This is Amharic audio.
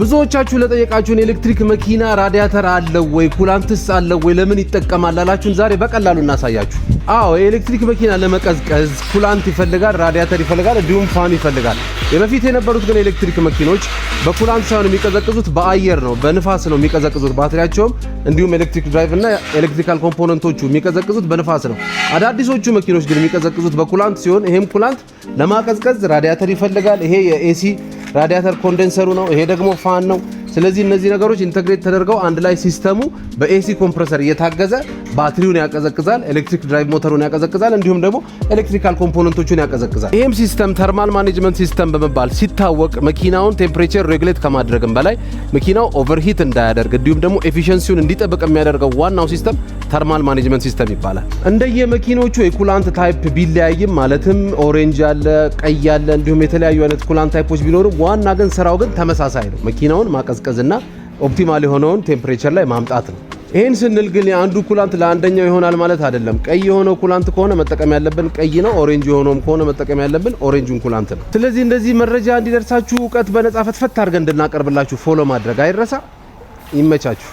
ብዙዎቻችሁ ለጠየቃችሁን ኤሌክትሪክ መኪና ራዲያተር አለው ወይ ኩላንትስ አለው ወይ ለምን ይጠቀማል ላላችሁን ዛሬ በቀላሉ እናሳያችሁ። አዎ የኤሌክትሪክ መኪና ለመቀዝቀዝ ኩላንት ይፈልጋል፣ ራዲያተር ይፈልጋል፣ እንዲሁም ፋን ይፈልጋል። የበፊት የነበሩት ግን ኤሌክትሪክ መኪኖች በኩላንት ሳይሆን የሚቀዘቅዙት በአየር ነው፣ በንፋስ ነው የሚቀዘቅዙት። ባትሪያቸውም እንዲሁም ኤሌክትሪክ ድራይቭ እና ኤሌክትሪካል ኮምፖነንቶቹ የሚቀዘቅዙት በንፋስ ነው። አዳዲሶቹ መኪኖች ግን የሚቀዘቅዙት በኩላንት ሲሆን ይሄም ኩላንት ለማቀዝቀዝ ራዲያተር ይፈልጋል። ይሄ የኤሲ ራዲያተር ኮንደንሰሩ ነው፣ ይሄ ደግሞ ፋን ነው። ስለዚህ እነዚህ ነገሮች ኢንተግሬት ተደርገው አንድ ላይ ሲስተሙ በኤሲ ኮምፕረሰር እየታገዘ ባትሪውን ያቀዘቅዛል፣ ኤሌክትሪክ ድራይቭ ሞተሩን ያቀዘቅዛል፣ እንዲሁም ደግሞ ኤሌክትሪካል ኮምፖነንቶቹን ያቀዘቅዛል። ይሄም ሲስተም ተርማል ማኔጅመንት ሲስተም በመባል ሲታወቅ መኪናውን ቴምፕሬቸር ሬጉሌት ከማድረግም በላይ መኪናው ኦቨርሂት እንዳያደርግ እንዲሁም ደግሞ ኤፊሺየንሲውን እንዲጠብቅ የሚያደርገው ዋናው ሲስተም ተርማል ማኔጅመንት ሲስተም ይባላል። እንደየመኪኖቹ የኩላንት ታይፕ ቢለያይም ማለትም ኦሬንጅ አለ፣ ቀይ አለ፣ እንዲሁም የተለያዩ አይነት ኩላንት ታይፖች ቢኖሩም ዋና ግን ስራው ግን ተመሳሳይ ነው። መኪናውን ማቀዝቀዝና ኦፕቲማል የሆነውን ቴምፕሬቸር ላይ ማምጣት ነው። ይሄን ስንል ግን የአንዱ ኩላንት ለአንደኛው ይሆናል ማለት አይደለም። ቀይ የሆነው ኩላንት ከሆነ መጠቀም ያለብን ቀይ ነው፣ ኦሬንጅ የሆነውም ከሆነ መጠቀም ያለብን ኦሬንጁን ኩላንት ነው። ስለዚህ እንደዚህ መረጃ እንዲደርሳችሁ እውቀት በነጻ ፈትፈት አድርገን እንድናቀርብላችሁ ፎሎ ማድረግ አይረሳ። ይመቻችሁ።